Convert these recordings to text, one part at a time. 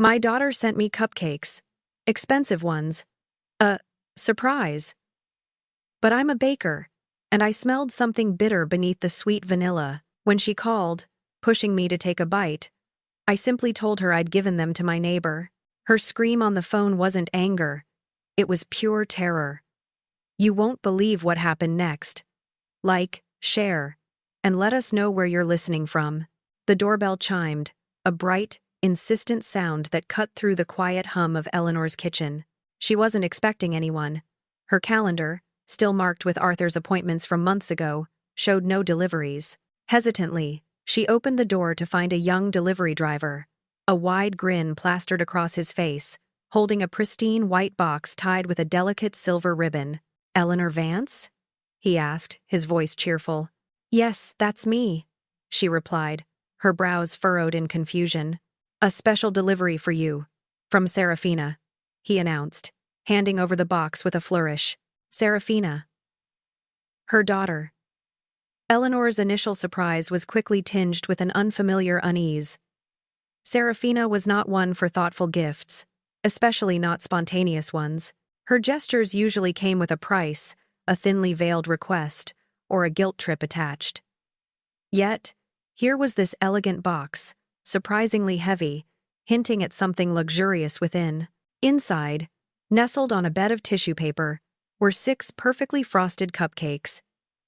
My daughter sent me cupcakes. Expensive ones. A surprise. But I'm a baker, and I smelled something bitter beneath the sweet vanilla. When she called, pushing me to take a bite, I simply told her I'd given them to my neighbor. Her scream on the phone wasn't anger. It was pure terror. You won't believe what happened next. Like, share, and let us know where you're listening from. The doorbell chimed, a bright, insistent sound that cut through the quiet hum of Eleanor's kitchen. She wasn't expecting anyone. Her calendar, still marked with Arthur's appointments from months ago, showed no deliveries. Hesitantly, she opened the door to find a young delivery driver, a wide grin plastered across his face, holding a pristine white box tied with a delicate silver ribbon. "Eleanor Vance?" he asked, his voice cheerful. "Yes, that's me," she replied, her brows furrowed in confusion. "A special delivery for you. From Serafina," he announced, handing over the box with a flourish. Serafina. Her daughter. Eleanor's initial surprise was quickly tinged with an unfamiliar unease. Serafina was not one for thoughtful gifts, especially not spontaneous ones. Her gestures usually came with a price, a thinly veiled request, or a guilt trip attached. Yet, here was this elegant box, surprisingly heavy, hinting at something luxurious within. Inside, nestled on a bed of tissue paper, were 6 perfectly frosted cupcakes,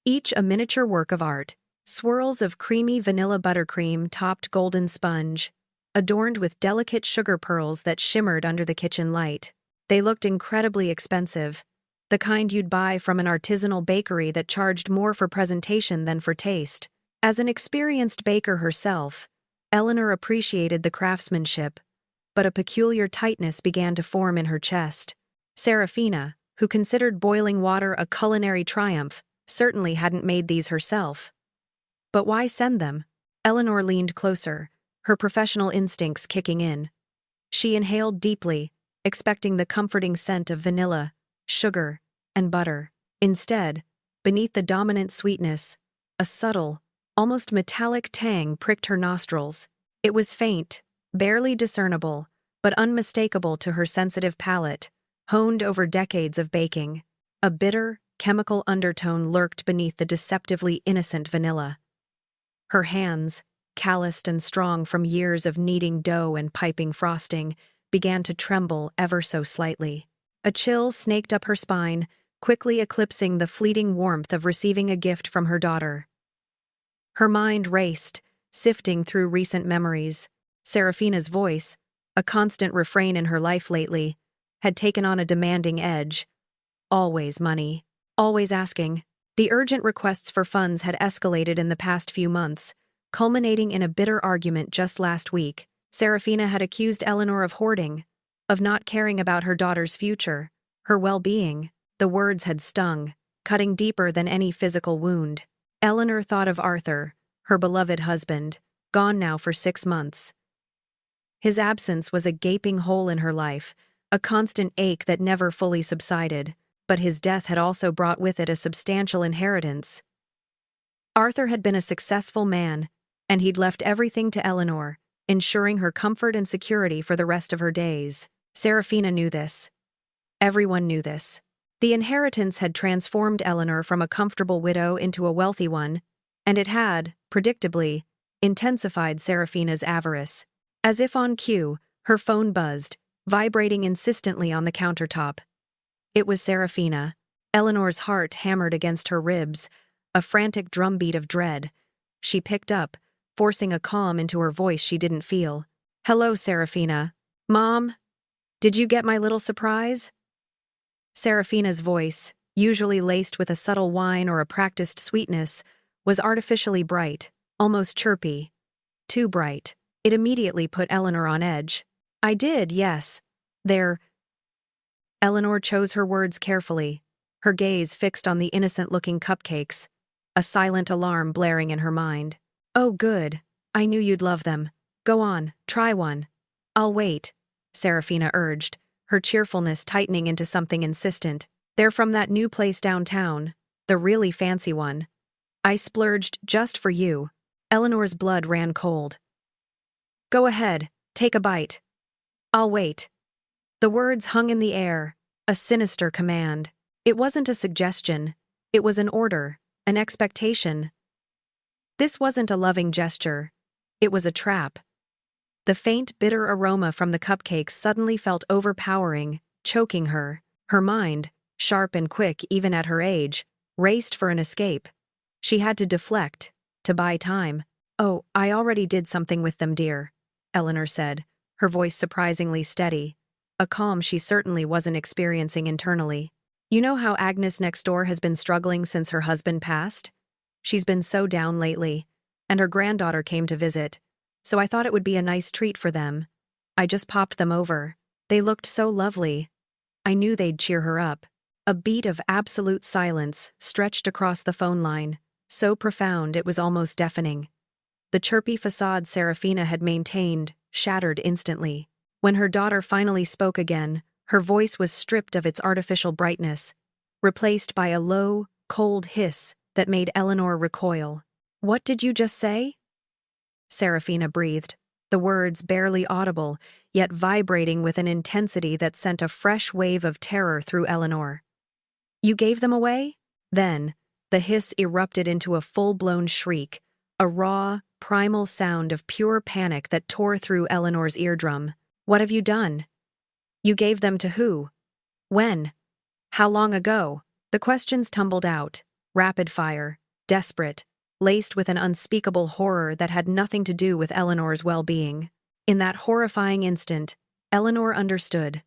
each a miniature work of art. Swirls of creamy vanilla buttercream topped golden sponge, adorned with delicate sugar pearls that shimmered under the kitchen light. They looked incredibly expensive, the kind you'd buy from an artisanal bakery that charged more for presentation than for taste. As an experienced baker herself, Eleanor appreciated the craftsmanship, but a peculiar tightness began to form in her chest. Serafina, who considered boiling water a culinary triumph, certainly hadn't made these herself. But why send them? Eleanor leaned closer, her professional instincts kicking in. She inhaled deeply, expecting the comforting scent of vanilla, sugar, and butter. Instead, beneath the dominant sweetness, a subtle, almost metallic tang pricked her nostrils. It was faint, barely discernible, but unmistakable to her sensitive palate, honed over decades of baking. A bitter, chemical undertone lurked beneath the deceptively innocent vanilla. Her hands, calloused and strong from years of kneading dough and piping frosting, began to tremble ever so slightly. A chill snaked up her spine, quickly eclipsing the fleeting warmth of receiving a gift from her daughter. Her mind raced, sifting through recent memories. Serafina's voice, a constant refrain in her life lately, had taken on a demanding edge. Always money. Always asking. The urgent requests for funds had escalated in the past few months, culminating in a bitter argument just last week. Serafina had accused Eleanor of hoarding, of not caring about her daughter's future, her well-being. The words had stung, cutting deeper than any physical wound. Eleanor thought of Arthur, her beloved husband, gone now for 6 months. His absence was a gaping hole in her life, a constant ache that never fully subsided, but his death had also brought with it a substantial inheritance. Arthur had been a successful man, and he'd left everything to Eleanor, ensuring her comfort and security for the rest of her days. Serafina knew this. Everyone knew this. The inheritance had transformed Eleanor from a comfortable widow into a wealthy one, and it had, predictably, intensified Serafina's avarice. As if on cue, her phone buzzed, vibrating insistently on the countertop. It was Serafina. Eleanor's heart hammered against her ribs, a frantic drumbeat of dread. She picked up, forcing a calm into her voice she didn't feel. "Hello, Serafina. Mom? Did you get my little surprise?" Serafina's voice, usually laced with a subtle whine or a practiced sweetness, was artificially bright, almost chirpy. Too bright. It immediately put Eleanor on edge. "I did, yes. They're—" Eleanor chose her words carefully, her gaze fixed on the innocent-looking cupcakes, a silent alarm blaring in her mind. "Oh, good. I knew you'd love them. Go on, try one." "I'll wait," Serafina urged, her cheerfulness tightening into something insistent. "They're from that new place downtown, the really fancy one. I splurged just for you." Eleanor's blood ran cold. "Go ahead, take a bite." I'll wait. The words hung in the air, a sinister command. It wasn't a suggestion. It was an order, an expectation. This wasn't a loving gesture. It was a trap. The faint, bitter aroma from the cupcakes suddenly felt overpowering, choking her. Her mind, sharp and quick even at her age, raced for an escape. She had to deflect, to buy time. "Oh, I already did something with them, dear," Eleanor said, her voice surprisingly steady, a calm she certainly wasn't experiencing internally. "You know how Agnes next door has been struggling since her husband passed? She's been so down lately, and her granddaughter came to visit, so I thought it would be a nice treat for them. I just popped them over. They looked so lovely. I knew they'd cheer her up." A beat of absolute silence stretched across the phone line, so profound it was almost deafening. The chirpy facade Serafina had maintained shattered instantly. When her daughter finally spoke again, her voice was stripped of its artificial brightness, replaced by a low, cold hiss that made Eleanor recoil. "What did you just say?" Serafina breathed, the words barely audible, yet vibrating with an intensity that sent a fresh wave of terror through Eleanor. "You gave them away?" Then, the hiss erupted into a full-blown shriek, a raw, primal sound of pure panic that tore through Eleanor's eardrum. "What have you done? You gave them to who? When? How long ago?" The questions tumbled out, rapid fire, desperate, laced with an unspeakable horror that had nothing to do with Eleanor's well-being. In that horrifying instant, Eleanor understood.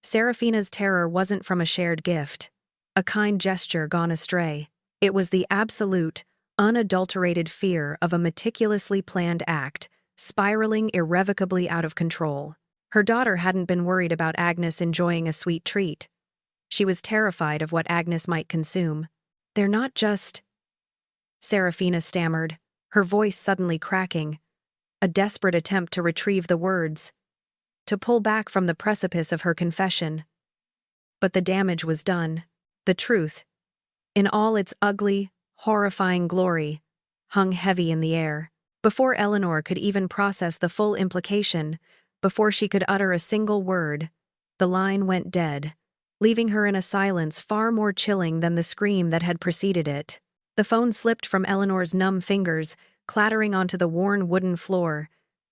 Serafina's terror wasn't from a shared gift, a kind gesture gone astray. It was the absolute, unadulterated fear of a meticulously planned act, spiraling irrevocably out of control. Her daughter hadn't been worried about Agnes enjoying a sweet treat. She was terrified of what Agnes might consume. "They're not just—" Serafina stammered, her voice suddenly cracking, a desperate attempt to retrieve the words, to pull back from the precipice of her confession. But the damage was done. The truth, in all its ugly, horrifying glory, hung heavy in the air. Before Eleanor could even process the full implication, before she could utter a single word, the line went dead, leaving her in a silence far more chilling than the scream that had preceded it. The phone slipped from Eleanor's numb fingers, clattering onto the worn wooden floor.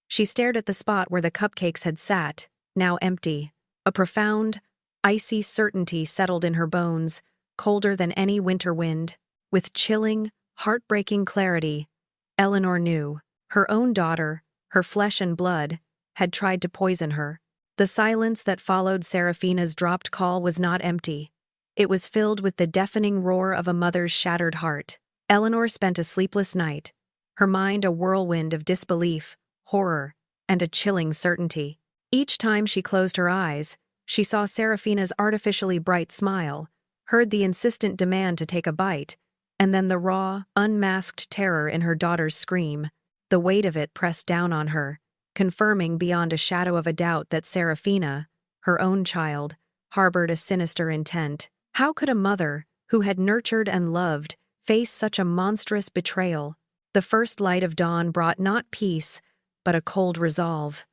She stared at the spot where the cupcakes had sat, now empty. A profound, icy certainty settled in her bones, colder than any winter wind. With chilling, heartbreaking clarity, Eleanor knew her own daughter, her flesh and blood, had tried to poison her. The silence that followed Serafina's dropped call was not empty. It was filled with the deafening roar of a mother's shattered heart. Eleanor spent a sleepless night, her mind a whirlwind of disbelief, horror, and a chilling certainty. Each time she closed her eyes, she saw Serafina's artificially bright smile, heard the insistent demand to take a bite, and then the raw, unmasked terror in her daughter's scream. The weight of it pressed down on her, confirming beyond a shadow of a doubt that Serafina, her own child, harbored a sinister intent. How could a mother, who had nurtured and loved, face such a monstrous betrayal? The first light of dawn brought not peace, but a cold resolve.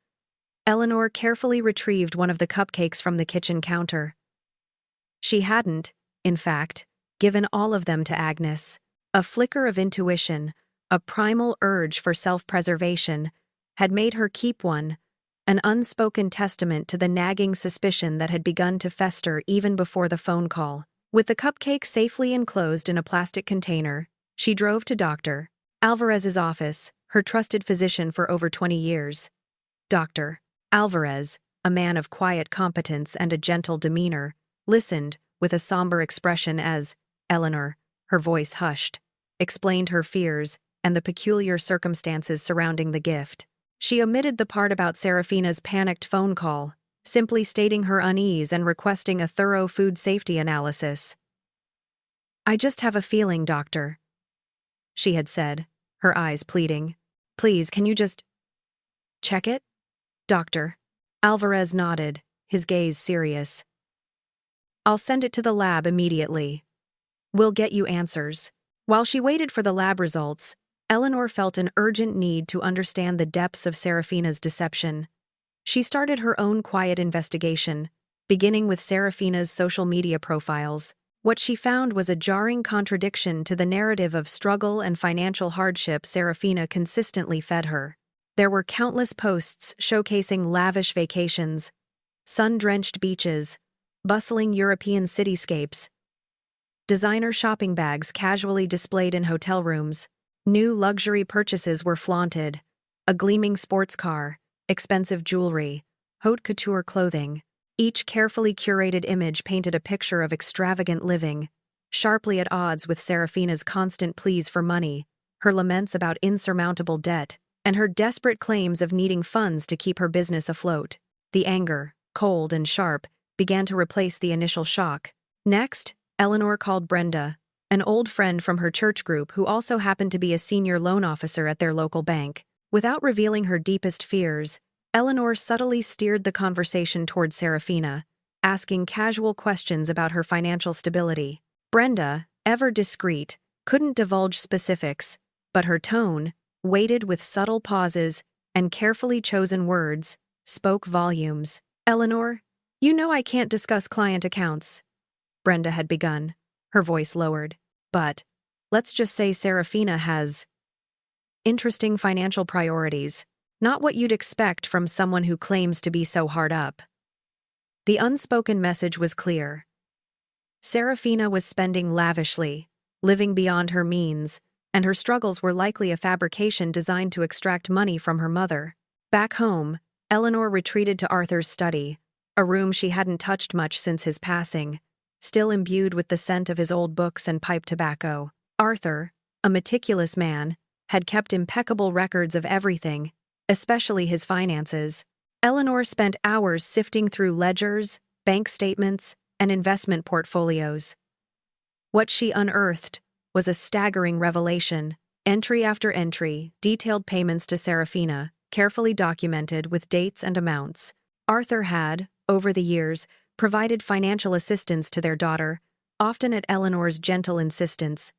Eleanor carefully retrieved one of the cupcakes from the kitchen counter. She hadn't, in fact, given all of them to Agnes. A flicker of intuition, a primal urge for self-preservation, had made her keep one, an unspoken testament to the nagging suspicion that had begun to fester even before the phone call. With the cupcake safely enclosed in a plastic container, she drove to Dr. Alvarez's office, her trusted physician for over 20 years. Dr. Alvarez, a man of quiet competence and a gentle demeanor, listened with a somber expression as Eleanor, her voice hushed, explained her fears and the peculiar circumstances surrounding the gift. She omitted the part about Serafina's panicked phone call, simply stating her unease and requesting a thorough food safety analysis. "I just have a feeling, doctor," she had said, her eyes pleading. "Please, can you just check it?" "Doctor." Alvarez nodded, his gaze serious. "I'll send it to the lab immediately. We'll get you answers." While she waited for the lab results, Eleanor felt an urgent need to understand the depths of Serafina's deception. She started her own quiet investigation, beginning with Serafina's social media profiles. What she found was a jarring contradiction to the narrative of struggle and financial hardship Serafina consistently fed her. There were countless posts showcasing lavish vacations, sun-drenched beaches, bustling European cityscapes, designer shopping bags casually displayed in hotel rooms. New luxury purchases were flaunted: a gleaming sports car, expensive jewelry, haute couture clothing. Each carefully curated image painted a picture of extravagant living, sharply at odds with Serafina's constant pleas for money, her laments about insurmountable debt, and her desperate claims of needing funds to keep her business afloat. The anger, cold and sharp, began to replace the initial shock. Next, Eleanor called Brenda, an old friend from her church group who also happened to be a senior loan officer at their local bank. Without revealing her deepest fears, Eleanor subtly steered the conversation toward Serafina, asking casual questions about her financial stability. Brenda, ever discreet, couldn't divulge specifics, but her tone, weighted with subtle pauses and carefully chosen words, spoke volumes. "Eleanor, you know I can't discuss client accounts," Brenda had begun, her voice lowered. "But let's just say Serafina has interesting financial priorities, not what you'd expect from someone who claims to be so hard up." The unspoken message was clear. Serafina was spending lavishly, living beyond her means, and her struggles were likely a fabrication designed to extract money from her mother. Back home, Eleanor retreated to Arthur's study, a room she hadn't touched much since his passing, still imbued with the scent of his old books and pipe tobacco. Arthur, a meticulous man, had kept impeccable records of everything, especially his finances. Eleanor spent hours sifting through ledgers, bank statements, and investment portfolios. What she unearthed was a staggering revelation: entry after entry, detailed payments to Serafina, carefully documented with dates and amounts. Arthur had, over the years, provided financial assistance to their daughter, often at Eleanor's gentle insistence.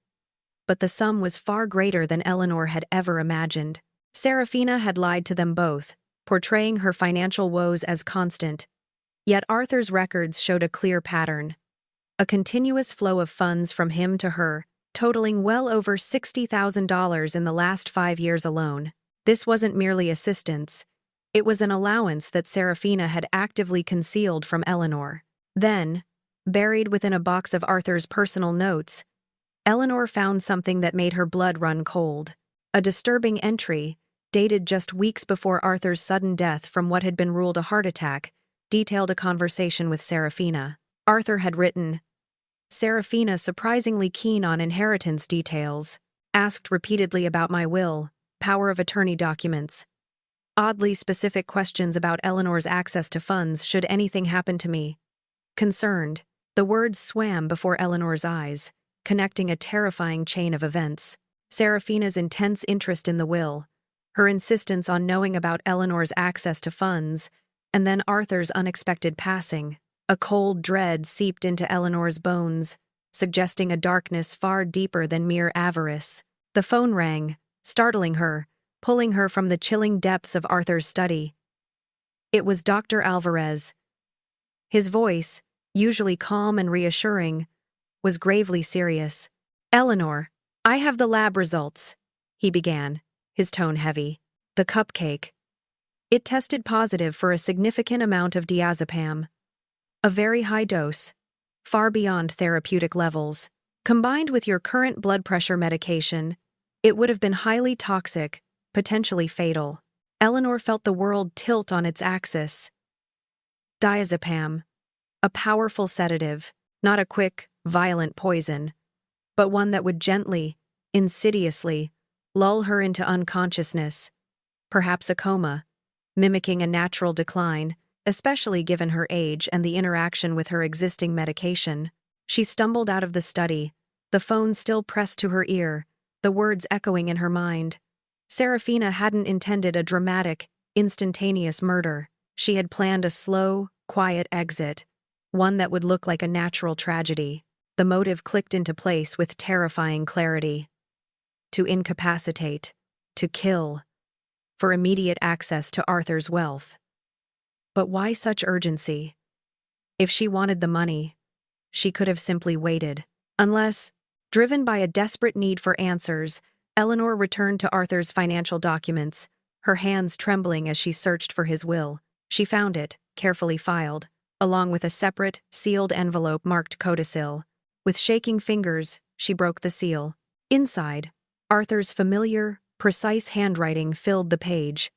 But the sum was far greater than Eleanor had ever imagined. Serafina had lied to them both, portraying her financial woes as constant. Yet Arthur's records showed a clear pattern: a continuous flow of funds from him to her, totaling well over $60,000 in the last 5 years alone. This wasn't merely assistance. It was an allowance that Serafina had actively concealed from Eleanor. Then, buried within a box of Arthur's personal notes, Eleanor found something that made her blood run cold. A disturbing entry, dated just weeks before Arthur's sudden death from what had been ruled a heart attack, detailed a conversation with Serafina. Arthur had written, "Serafina, surprisingly keen on inheritance details, asked repeatedly about my will, power of attorney documents. Oddly specific questions about Eleanor's access to funds should anything happen to me." Concerned, the words swam before Eleanor's eyes, connecting a terrifying chain of events. Serafina's intense interest in the will, her insistence on knowing about Eleanor's access to funds, and then Arthur's unexpected passing. A cold dread seeped into Eleanor's bones, suggesting a darkness far deeper than mere avarice. The phone rang, startling her, pulling her from the chilling depths of Arthur's study. It was Dr. Alvarez. His voice, usually calm and reassuring, was gravely serious. "Eleanor, I have the lab results," he began, his tone heavy. "The cupcake. It tested positive for a significant amount of diazepam. A very high dose, far beyond therapeutic levels. Combined with your current blood pressure medication, it would have been highly toxic, potentially fatal." Eleanor felt the world tilt on its axis. Diazepam. A powerful sedative, not a quick, violent poison, but one that would gently, insidiously, lull her into unconsciousness, perhaps a coma, mimicking a natural decline, especially given her age and the interaction with her existing medication. She stumbled out of the study, the phone still pressed to her ear, the words echoing in her mind. Serafina hadn't intended a dramatic, instantaneous murder. She had planned a slow, quiet exit, one that would look like a natural tragedy. The motive clicked into place with terrifying clarity. To incapacitate, to kill, for immediate access to Arthur's wealth. But why such urgency? If she wanted the money, she could have simply waited. Unless, driven by a desperate need for answers, Eleanor returned to Arthur's financial documents, her hands trembling as she searched for his will. She found it, carefully filed, along with a separate, sealed envelope marked codicil. With shaking fingers, she broke the seal. Inside, Arthur's familiar, precise handwriting filled the page.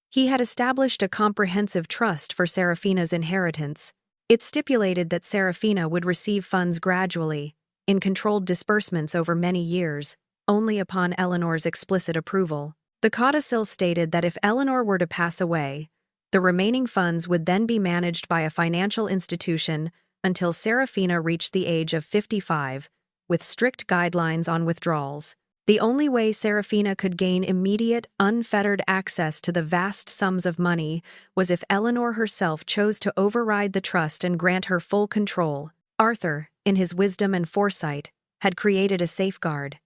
He had established a comprehensive trust for Serafina's inheritance. It stipulated that Serafina would receive funds gradually, in controlled disbursements over many years, only upon Eleanor's explicit approval. The codicil stated that if Eleanor were to pass away, the remaining funds would then be managed by a financial institution until Serafina reached the age of 55, with strict guidelines on withdrawals. The only way Serafina could gain immediate, unfettered access to the vast sums of money was if Eleanor herself chose to override the trust and grant her full control. Arthur, in his wisdom and foresight, had created a safeguard.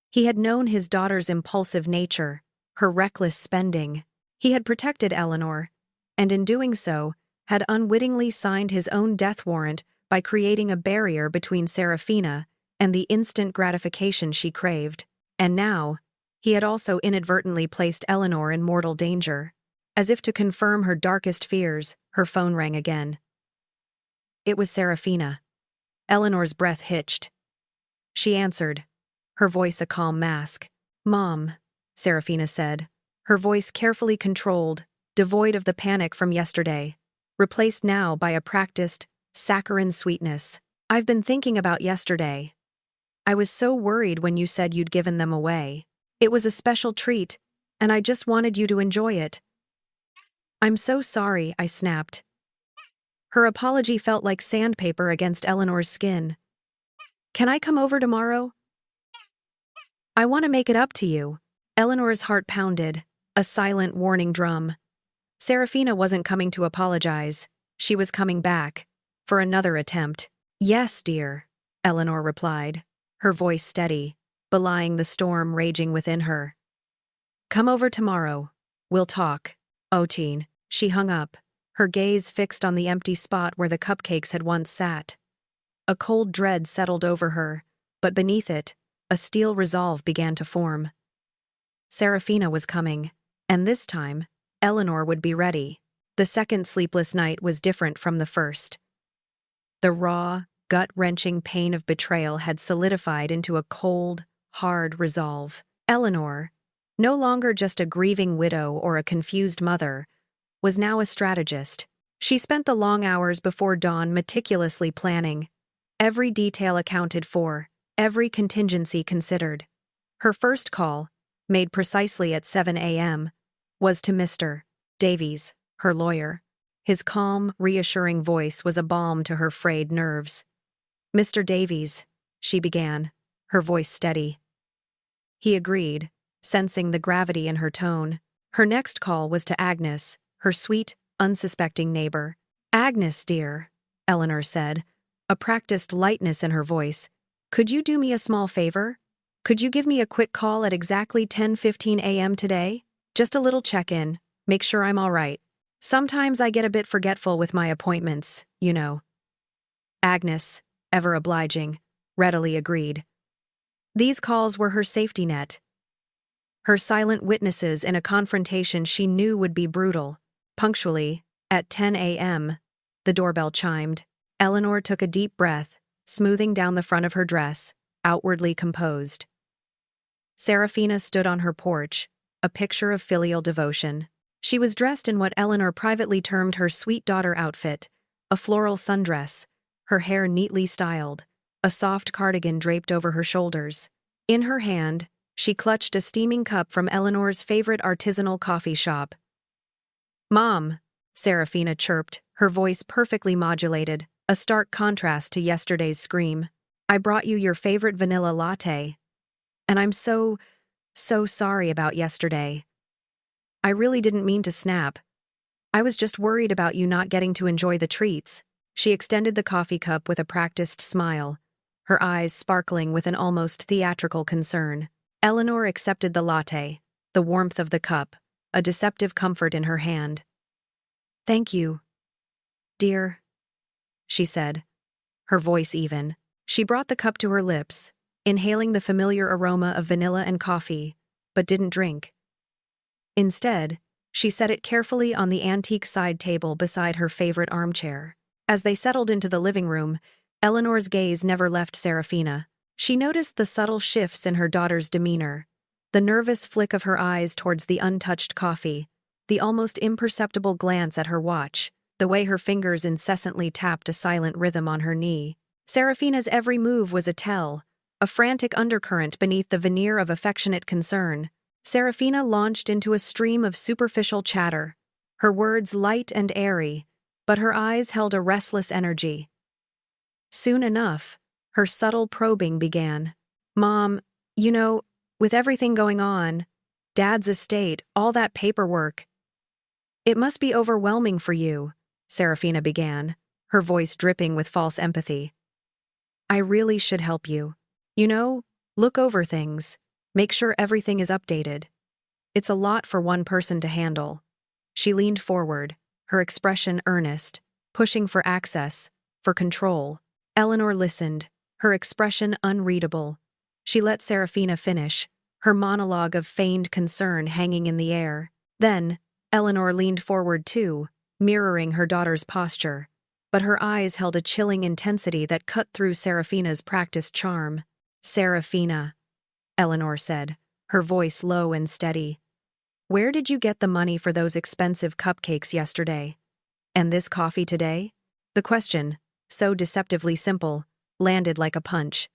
He had known his daughter's impulsive nature, her reckless spending. He had protected Eleanor, and in doing so, had unwittingly signed his own death warrant by creating a barrier between Serafina and the instant gratification she craved. And now, he had also inadvertently placed Eleanor in mortal danger. As if to confirm her darkest fears, her phone rang again. It was Serafina. Eleanor's breath hitched. She answered, her voice a calm mask. "Mom," Serafina said, her voice carefully controlled, devoid of the panic from yesterday, replaced now by a practiced, saccharine sweetness. "I've been thinking about yesterday. I was so worried when you said you'd given them away. It was a special treat, and I just wanted you to enjoy it." "I'm so sorry," I snapped. Her apology felt like sandpaper against Eleanor's skin. "Can I come over tomorrow? I want to make it up to you." Eleanor's heart pounded, a silent warning drum. Serafina wasn't coming to apologize. She was coming back, for another attempt. "Yes, dear," Eleanor replied, her voice steady, belying the storm raging within her. "Come over tomorrow. We'll talk." "Oh, teen." She hung up, her gaze fixed on the empty spot where the cupcakes had once sat. A cold dread settled over her, but beneath it, a steel resolve began to form. Serafina was coming, and this time, Eleanor would be ready. The second sleepless night was different from the first. The raw, gut-wrenching pain of betrayal had solidified into a cold, hard resolve. Eleanor, no longer just a grieving widow or a confused mother, was now a strategist. She spent the long hours before dawn meticulously planning, every detail accounted for, every contingency considered. Her first call, made precisely at 7 a.m., was to Mr. Davies, her lawyer. His calm, reassuring voice was a balm to her frayed nerves. "Mr. Davies," she began, her voice steady. He agreed, sensing the gravity in her tone. Her next call was to Agnes, her sweet, unsuspecting neighbor. "Agnes, dear," Eleanor said, a practiced lightness in her voice, "could you do me a small favor? Could you give me a quick call at exactly 10:15 a.m. today? Just a little check-in, make sure I'm all right. Sometimes I get a bit forgetful with my appointments, you know." Agnes, ever obliging, readily agreed. These calls were her safety net. Her silent witnesses in a confrontation she knew would be brutal. Punctually, at 10 a.m., the doorbell chimed. Eleanor took a deep breath, smoothing down the front of her dress, outwardly composed. Serafina stood on her porch, a picture of filial devotion. She was dressed in what Eleanor privately termed her sweet daughter outfit, a floral sundress, her hair neatly styled, a soft cardigan draped over her shoulders. In her hand, she clutched a steaming cup from Eleanor's favorite artisanal coffee shop. "Mom," Serafina chirped, her voice perfectly modulated, a stark contrast to yesterday's scream. "I brought you your favorite vanilla latte. And I'm so sorry about yesterday. I really didn't mean to snap. I was just worried about you not getting to enjoy the treats." She extended the coffee cup with a practiced smile, her eyes sparkling with an almost theatrical concern. Eleanor accepted the latte, the warmth of the cup, a deceptive comfort in her hand. Thank you, dear, she said, her voice even. She brought the cup to her lips, inhaling the familiar aroma of vanilla and coffee, but didn't drink. Instead, she set it carefully on the antique side table beside her favorite armchair. As they settled into the living room, Eleanor's gaze never left Serafina. She noticed the subtle shifts in her daughter's demeanor, the nervous flick of her eyes towards the untouched coffee, the almost imperceptible glance at her watch, the way her fingers incessantly tapped a silent rhythm on her knee. Serafina's every move was a tell, a frantic undercurrent beneath the veneer of affectionate concern. Serafina launched into a stream of superficial chatter, her words light and airy, but her eyes held a restless energy. Soon enough, her subtle probing began. Mom, with everything going on, Dad's estate, all that paperwork. It must be overwhelming for you, Serafina began, her voice dripping with false empathy. I really should help you. Look over things. Make sure everything is updated. It's a lot for one person to handle. She leaned forward, her expression earnest, pushing for access, for control. Eleanor listened, her expression unreadable. She let Serafina finish, her monologue of feigned concern hanging in the air. Then, Eleanor leaned forward too, mirroring her daughter's posture, but her eyes held a chilling intensity that cut through Serafina's practiced charm. Serafina, Eleanor said, her voice low and steady. Where did you get the money for those expensive cupcakes yesterday? And this coffee today? The question, so deceptively simple, landed like a punch.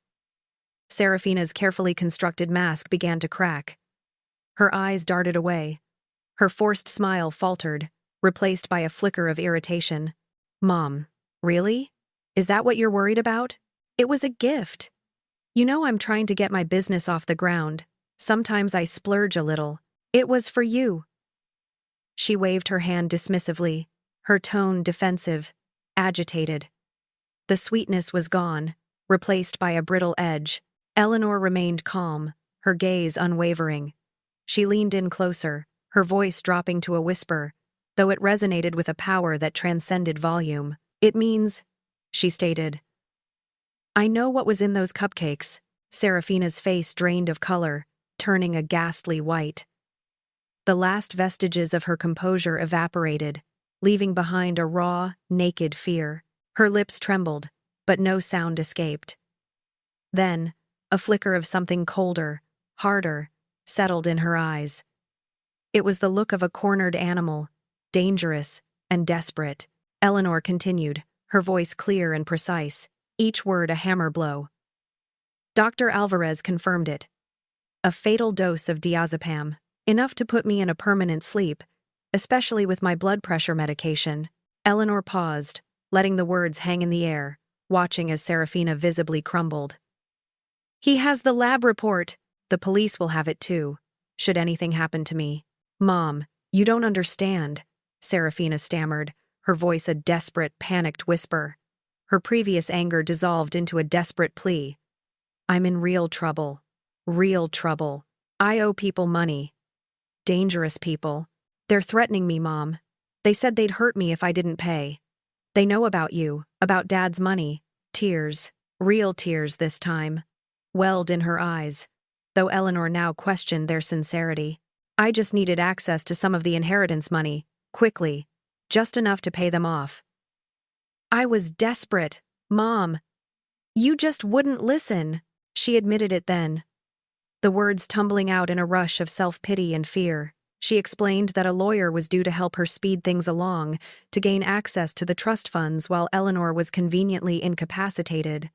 Serafina's carefully constructed mask began to crack. Her eyes darted away. Her forced smile faltered, replaced by a flicker of irritation. Mom, really? Is that what you're worried about? It was a gift. I'm trying to get my business off the ground. Sometimes I splurge a little. It was for you. She waved her hand dismissively, her tone defensive, agitated. The sweetness was gone, replaced by a brittle edge. Eleanor remained calm, her gaze unwavering. She leaned in closer, her voice dropping to a whisper, though it resonated with a power that transcended volume. It means, she stated. I know what was in those cupcakes. Serafina's face drained of color, turning a ghastly white. The last vestiges of her composure evaporated, leaving behind a raw, naked fear. Her lips trembled, but no sound escaped. Then, a flicker of something colder, harder, settled in her eyes. It was the look of a cornered animal, dangerous and desperate. Eleanor continued, her voice clear and precise, each word a hammer blow. Dr. Alvarez confirmed it. A fatal dose of diazepam, enough to put me in a permanent sleep, especially with my blood pressure medication. Eleanor paused, letting the words hang in the air, watching as Serafina visibly crumbled. He has the lab report. The police will have it too, should anything happen to me. Mom, you don't understand, Serafina stammered, her voice a desperate, panicked whisper. Her previous anger dissolved into a desperate plea. I'm in real trouble. Real trouble. I owe people money. Dangerous people. They're threatening me, Mom. They said they'd hurt me if I didn't pay. They know about you, about Dad's money. Tears. Real tears this time. Welled in her eyes, though Eleanor now questioned their sincerity. I just needed access to some of the inheritance money, quickly, just enough to pay them off. I was desperate, Mom. You just wouldn't listen. She admitted it then, the words tumbling out in a rush of self-pity and fear. She explained that a lawyer was due to help her speed things along, to gain access to the trust funds while Eleanor was conveniently incapacitated.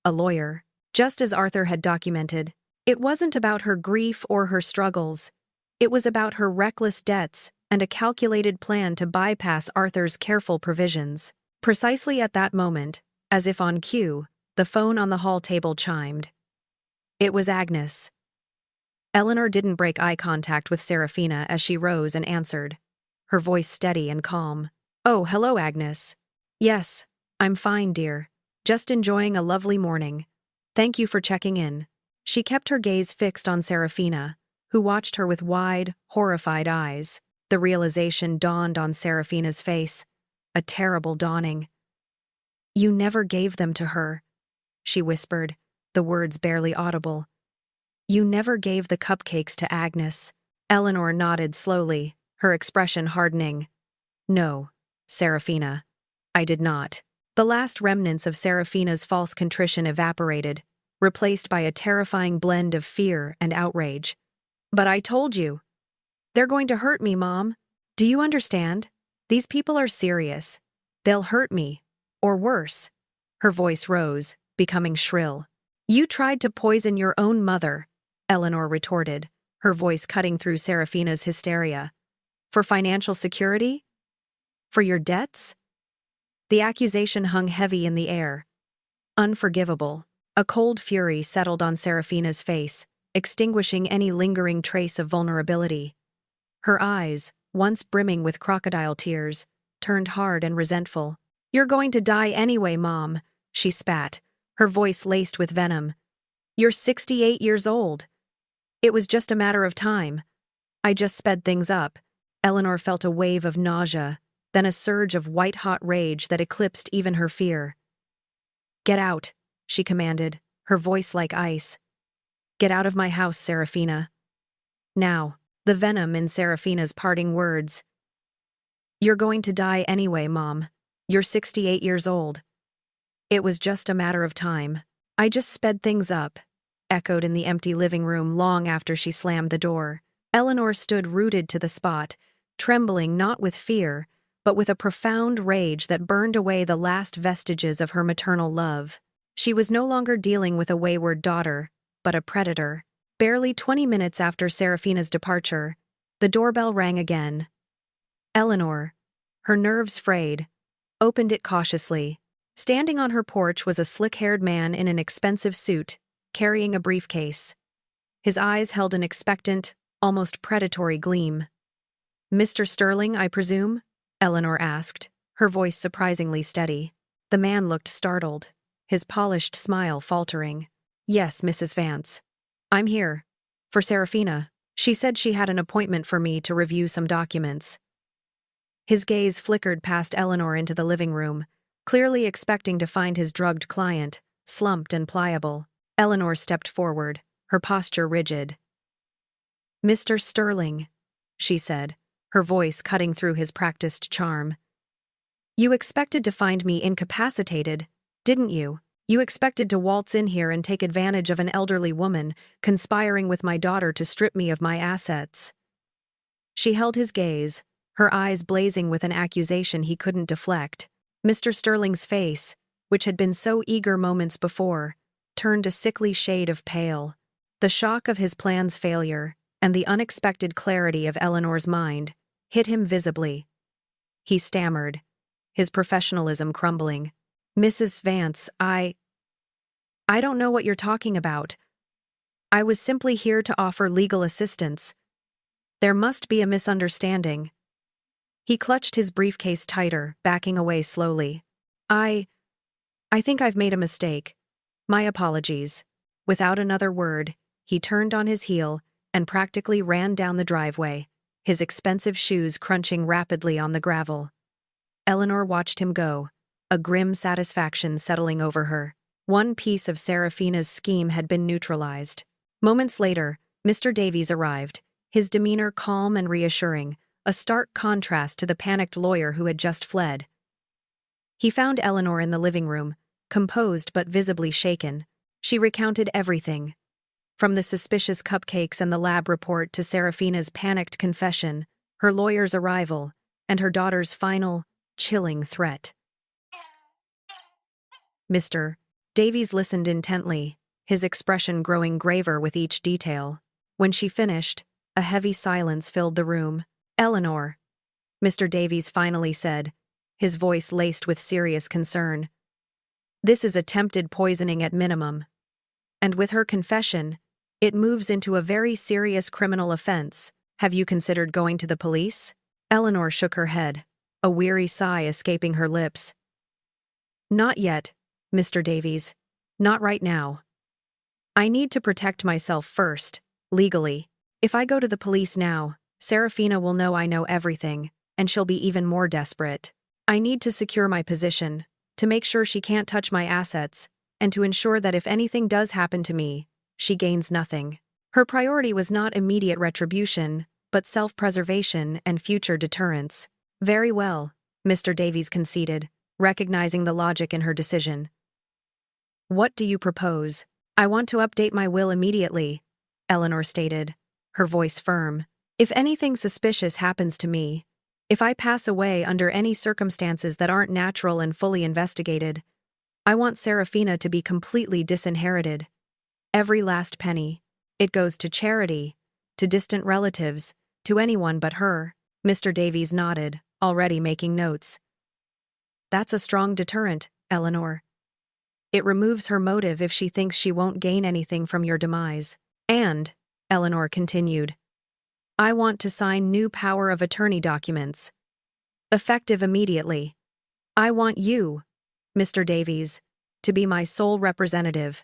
A lawyer. Just as Arthur had documented, it wasn't about her grief or her struggles. It was about her reckless debts and a calculated plan to bypass Arthur's careful provisions. Precisely at that moment, as if on cue, the phone on the hall table chimed. It was Agnes. Eleanor didn't break eye contact with Serafina as she rose and answered, her voice steady and calm. Oh, hello, Agnes. Yes, I'm fine, dear. Just enjoying a lovely morning. Thank you for checking in. She kept her gaze fixed on Serafina, who watched her with wide, horrified eyes. The realization dawned on Serafina's face, a terrible dawning. "You never gave them to her," she whispered, the words barely audible. "You never gave the cupcakes to Agnes." Eleanor nodded slowly, her expression hardening. "No, Serafina, I did not." The last remnants of Serafina's false contrition evaporated, replaced by a terrifying blend of fear and outrage. "But I told you. They're going to hurt me, Mom. Do you understand? These people are serious. They'll hurt me. Or worse." Her voice rose, becoming shrill. "You tried to poison your own mother," Eleanor retorted, her voice cutting through Serafina's hysteria. "For financial security? For your debts?" The accusation hung heavy in the air. Unforgivable. A cold fury settled on Serafina's face, extinguishing any lingering trace of vulnerability. Her eyes, once brimming with crocodile tears, turned hard and resentful. "You're going to die anyway, Mom," she spat, her voice laced with venom. "You're 68 years old. It was just a matter of time. I just sped things up." Eleanor felt a wave of nausea, then a surge of white-hot rage that eclipsed even her fear. "Get out," she commanded, her voice like ice. "Get out of my house, Serafina. Now." The venom in Serafina's parting words. "You're going to die anyway, Mom. You're 68 years old. It was just a matter of time. I just sped things up," echoed in the empty living room long after she slammed the door. Eleanor stood rooted to the spot, trembling not with fear, but with a profound rage that burned away the last vestiges of her maternal love. She was no longer dealing with a wayward daughter, but a predator. Barely 20 minutes after Serafina's departure, the doorbell rang again. Eleanor, her nerves frayed, opened it cautiously. Standing on her porch was a slick-haired man in an expensive suit, carrying a briefcase. His eyes held an expectant, almost predatory gleam. "Mr. Sterling, I presume?" Eleanor asked, her voice surprisingly steady. The man looked startled, his polished smile faltering. "Yes, Mrs. Vance. I'm here. For Serafina. She said she had an appointment for me to review some documents." His gaze flickered past Eleanor into the living room, clearly expecting to find his drugged client, slumped and pliable. Eleanor stepped forward, her posture rigid. "Mr. Sterling," she said, her voice cutting through his practiced charm. "You expected to find me incapacitated, didn't you? You expected to waltz in here and take advantage of an elderly woman conspiring with my daughter to strip me of my assets." She held his gaze, her eyes blazing with an accusation he couldn't deflect. Mr. Sterling's face, which had been so eager moments before, turned a sickly shade of pale. The shock of his plan's failure, and the unexpected clarity of Eleanor's mind, hit him visibly. He stammered, his professionalism crumbling. "Mrs. Vance, I don't know what you're talking about. I was simply here to offer legal assistance. There must be a misunderstanding." He clutched his briefcase tighter, backing away slowly. I think I've made a mistake. My apologies." Without another word, he turned on his heel and practically ran down the driveway, his expensive shoes crunching rapidly on the gravel. Eleanor watched him go, a grim satisfaction settling over her. One piece of Serafina's scheme had been neutralized. Moments later, Mr. Davies arrived, his demeanor calm and reassuring, a stark contrast to the panicked lawyer who had just fled. He found Eleanor in the living room, composed but visibly shaken. She recounted everything, from the suspicious cupcakes and the lab report to Serafina's panicked confession, her lawyer's arrival, and her daughter's final, chilling threat. Mr. Davies listened intently, his expression growing graver with each detail. When she finished, a heavy silence filled the room. "Eleanor," Mr. Davies finally said, his voice laced with serious concern. "This is attempted poisoning at minimum. And with her confession, it moves into a very serious criminal offense. Have you considered going to the police?" Eleanor shook her head, a weary sigh escaping her lips. "Not yet, Mr. Davies. Not right now. I need to protect myself first, legally. If I go to the police now, Serafina will know I know everything, and she'll be even more desperate. I need to secure my position, to make sure she can't touch my assets, and to ensure that if anything does happen to me, she gains nothing. Her priority was not immediate retribution, but self-preservation and future deterrence. Very well, Mr. Davies conceded, recognizing the logic in her decision. What do you propose? I want to update my will immediately, Eleanor stated, her voice firm. If anything suspicious happens to me, if I pass away under any circumstances that aren't natural and fully investigated, I want Serafina to be completely disinherited. Every last penny. It goes to charity, to distant relatives, to anyone but her. Mr. Davies nodded, already making notes. That's a strong deterrent, Eleanor. It removes her motive if she thinks she won't gain anything from your demise. And, Eleanor continued, I want to sign new power of attorney documents. Effective immediately. I want you, Mr. Davies, to be my sole representative.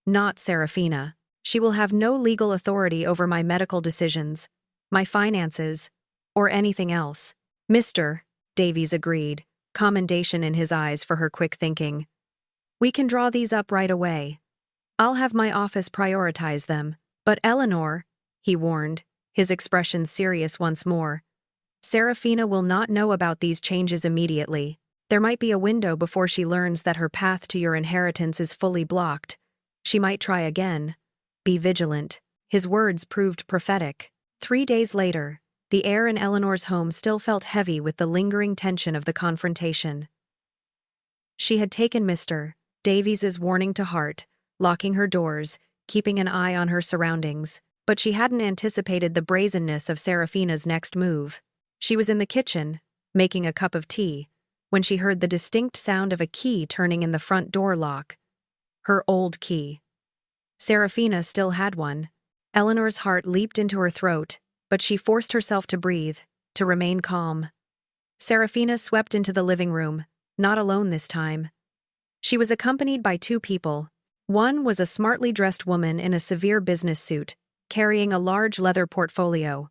Not Serafina. She will have no legal authority over my medical decisions, my finances, or anything else. Mr. Davies agreed, commendation in his eyes for her quick thinking. We can draw these up right away. I'll have my office prioritize them. But Eleanor, he warned, his expression serious once more, Serafina will not know about these changes immediately. There might be a window before she learns that her path to your inheritance is fully blocked. She might try again. Be vigilant. His words proved prophetic. 3 days later, the air in Eleanor's home still felt heavy with the lingering tension of the confrontation. She had taken Mr. Davies's warning to heart, locking her doors, keeping an eye on her surroundings, but she hadn't anticipated the brazenness of Serafina's next move. She was in the kitchen, making a cup of tea, when she heard the distinct sound of a key turning in the front door lock. Her old key. Serafina still had one. Eleanor's heart leaped into her throat, but she forced herself to breathe, to remain calm. Serafina swept into the living room, not alone this time. She was accompanied by 2 people. One was a smartly dressed woman in a severe business suit, carrying a large leather portfolio.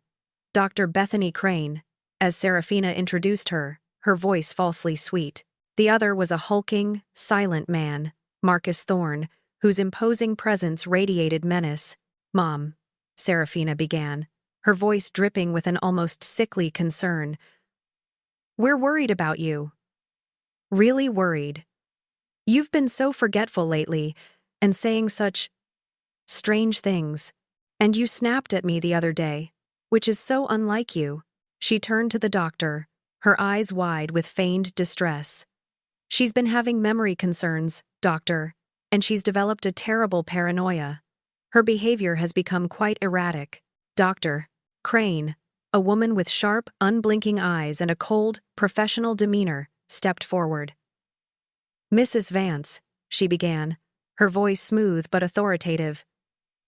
Dr. Bethany Crane, as Serafina introduced her, her voice falsely sweet. The other was a hulking, silent man, Marcus Thorne, whose imposing presence radiated menace. Mom, Serafina began, her voice dripping with an almost sickly concern. We're worried about you. Really worried. You've been so forgetful lately, and saying such strange things. And you snapped at me the other day, which is so unlike you. She turned to the doctor, her eyes wide with feigned distress. She's been having memory concerns, doctor, and she's developed a terrible paranoia. Her behavior has become quite erratic. Dr. Crane, a woman with sharp, unblinking eyes and a cold, professional demeanor, stepped forward. Mrs. Vance, she began, her voice smooth but authoritative.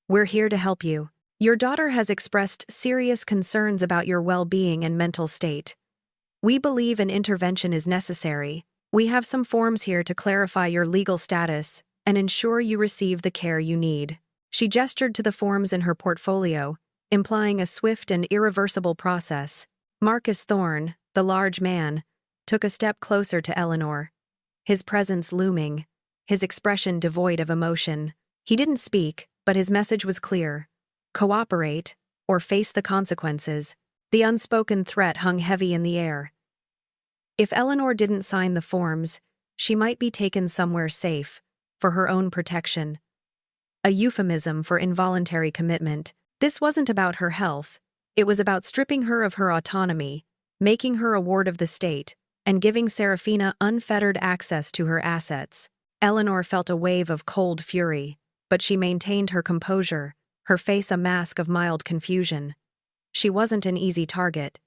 We're here to help you. Your daughter has expressed serious concerns about your well-being and mental state. We believe an intervention is necessary. We have some forms here to clarify your legal status and ensure you receive the care you need. She gestured to the forms in her portfolio, implying a swift and irreversible process. Marcus Thorne, the large man, took a step closer to Eleanor, his presence looming, his expression devoid of emotion. He didn't speak, but his message was clear. Cooperate, or face the consequences. The unspoken threat hung heavy in the air. If Eleanor didn't sign the forms, she might be taken somewhere safe, for her own protection. A euphemism for involuntary commitment. This wasn't about her health. It was about stripping her of her autonomy, making her a ward of the state, and giving Serafina unfettered access to her assets. Eleanor felt a wave of cold fury, but she maintained her composure, her face a mask of mild confusion. She wasn't an easy target.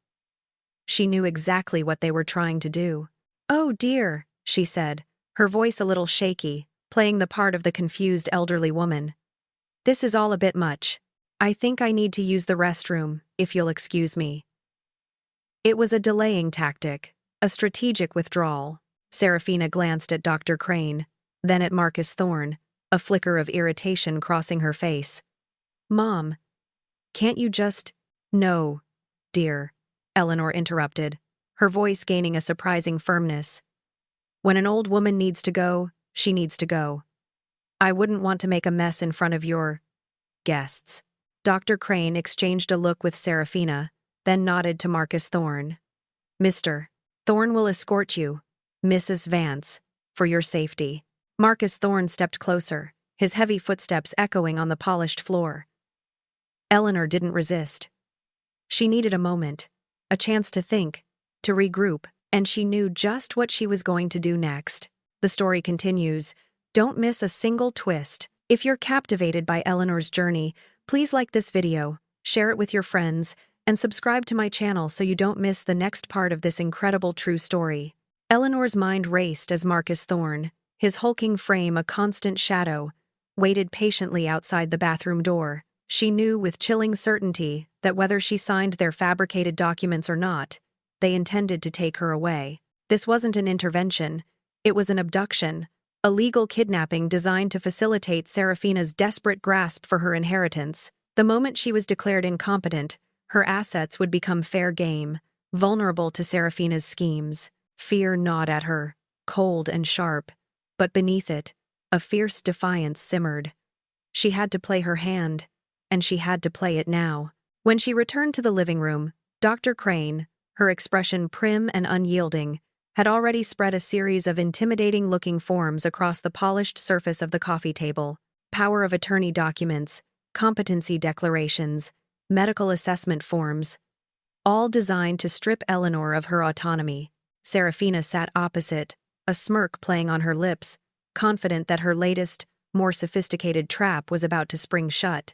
She knew exactly what they were trying to do. Oh dear, she said, her voice a little shaky, playing the part of the confused elderly woman. This is all a bit much. I think I need to use the restroom, if you'll excuse me. It was a delaying tactic, a strategic withdrawal. Serafina glanced at Dr. Crane, then at Marcus Thorne, a flicker of irritation crossing her face. Mom, can't you just— No, dear, Eleanor interrupted, her voice gaining a surprising firmness. When an old woman needs to go, she needs to go. I wouldn't want to make a mess in front of your guests. Dr. Crane exchanged a look with Serafina, then nodded to Marcus Thorne. Mr. Thorne will escort you, Mrs. Vance, for your safety. Marcus Thorne stepped closer, his heavy footsteps echoing on the polished floor. Eleanor didn't resist. She needed a moment, a chance to think, to regroup, and she knew just what she was going to do next. The story continues. Don't miss a single twist. If you're captivated by Eleanor's journey, please like this video, share it with your friends, and subscribe to my channel so you don't miss the next part of this incredible true story. Eleanor's mind raced as Marcus Thorne, his hulking frame a constant shadow, waited patiently outside the bathroom door. She knew with chilling certainty that whether she signed their fabricated documents or not, they intended to take her away. This wasn't an intervention, it was an abduction, a legal kidnapping designed to facilitate Serafina's desperate grasp for her inheritance. The moment she was declared incompetent, her assets would become fair game, vulnerable to Serafina's schemes. Fear gnawed at her, cold and sharp, but beneath it, a fierce defiance simmered. She had to play her hand, and she had to play it now. When she returned to the living room, Dr. Crane, her expression prim and unyielding, had already spread a series of intimidating-looking forms across the polished surface of the coffee table. Power of attorney documents, competency declarations, medical assessment forms, all designed to strip Eleanor of her autonomy. Serafina sat opposite, a smirk playing on her lips, confident that her latest, more sophisticated trap was about to spring shut.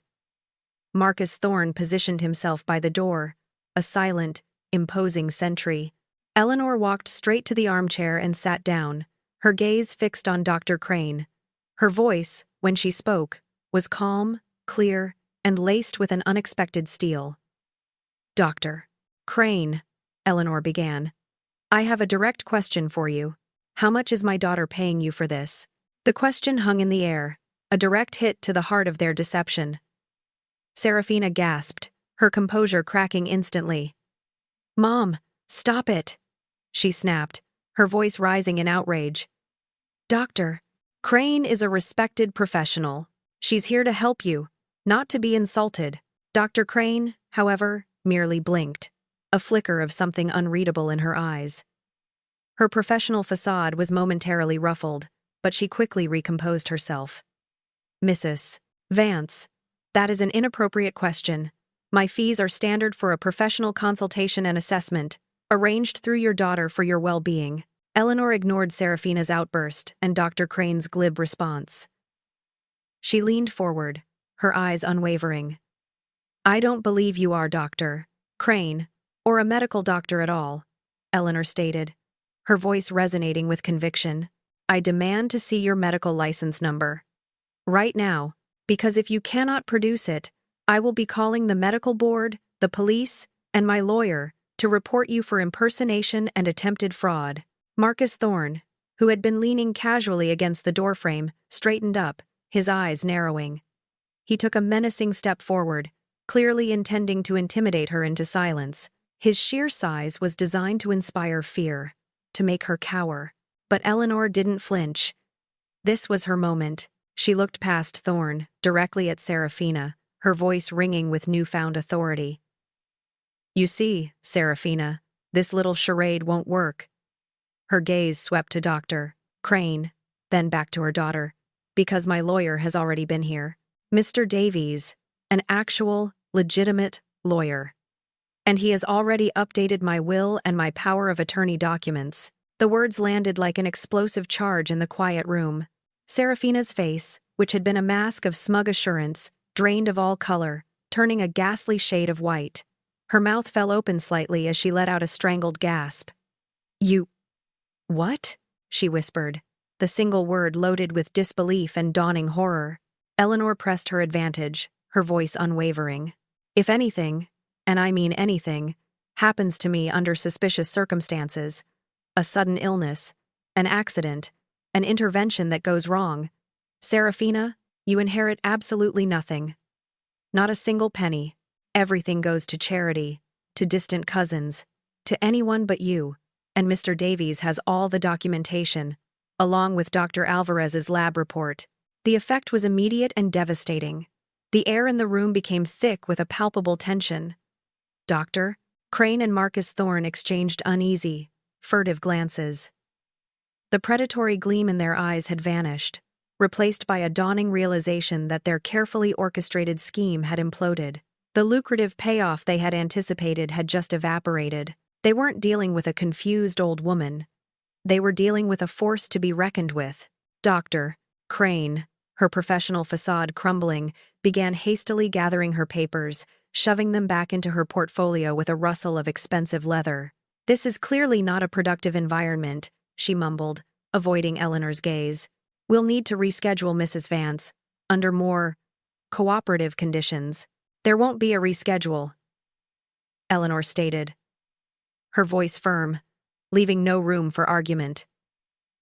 Marcus Thorne positioned himself by the door, a silent, imposing sentry. Eleanor walked straight to the armchair and sat down, her gaze fixed on Dr. Crane. Her voice, when she spoke, was calm, clear, and laced with an unexpected steel. Dr. Crane, Eleanor began, I have a direct question for you. How much is my daughter paying you for this? The question hung in the air, a direct hit to the heart of their deception. Serafina gasped, her composure cracking instantly. Mom, stop it, she snapped, her voice rising in outrage. Dr. Crane is a respected professional. She's here to help you, not to be insulted. Dr. Crane, however, merely blinked, a flicker of something unreadable in her eyes. Her professional facade was momentarily ruffled, but she quickly recomposed herself. Mrs. Vance, that is an inappropriate question. My fees are standard for a professional consultation and assessment, arranged through your daughter for your well-being. Eleanor ignored Serafina's outburst and Dr. Crane's glib response. She leaned forward, her eyes unwavering. I don't believe you are Dr. Crane, or a medical doctor at all, Eleanor stated, her voice resonating with conviction. I demand to see your medical license number. Right now, because if you cannot produce it, I will be calling the medical board, the police, and my lawyer to report you for impersonation and attempted fraud. Marcus Thorne, who had been leaning casually against the doorframe, straightened up, his eyes narrowing. He took a menacing step forward, clearly intending to intimidate her into silence. His sheer size was designed to inspire fear, to make her cower. But Eleanor didn't flinch. This was her moment. She looked past Thorne, directly at Serafina, her voice ringing with newfound authority. You see, Serafina, this little charade won't work. Her gaze swept to Dr. Crane, then back to her daughter. Because my lawyer has already been here. Mr. Davies, an actual, legitimate lawyer. And he has already updated my will and my power of attorney documents. The words landed like an explosive charge in the quiet room. Serafina's face, which had been a mask of smug assurance, drained of all color, turning a ghastly shade of white. Her mouth fell open slightly as she let out a strangled gasp. You... what? She whispered, the single word loaded with disbelief and dawning horror. Eleanor pressed her advantage, her voice unwavering. If anything, and I mean anything, happens to me under suspicious circumstances, a sudden illness, an accident, an intervention that goes wrong, Serafina, you inherit absolutely nothing. Not a single penny. Everything goes to charity, to distant cousins, to anyone but you, and Mr. Davies has all the documentation, along with Dr. Alvarez's lab report. The effect was immediate and devastating. The air in the room became thick with a palpable tension. Doctor? Crane and Marcus Thorne exchanged uneasy, furtive glances. The predatory gleam in their eyes had vanished, replaced by a dawning realization that their carefully orchestrated scheme had imploded. The lucrative payoff they had anticipated had just evaporated. They weren't dealing with a confused old woman. They were dealing with a force to be reckoned with. Dr. Crane, her professional facade crumbling, began hastily gathering her papers, shoving them back into her portfolio with a rustle of expensive leather. "This is clearly not a productive environment," she mumbled, avoiding Eleanor's gaze. "We'll need to reschedule Mrs. Vance, under more cooperative conditions." "There won't be a reschedule," Eleanor stated, her voice firm, leaving no room for argument.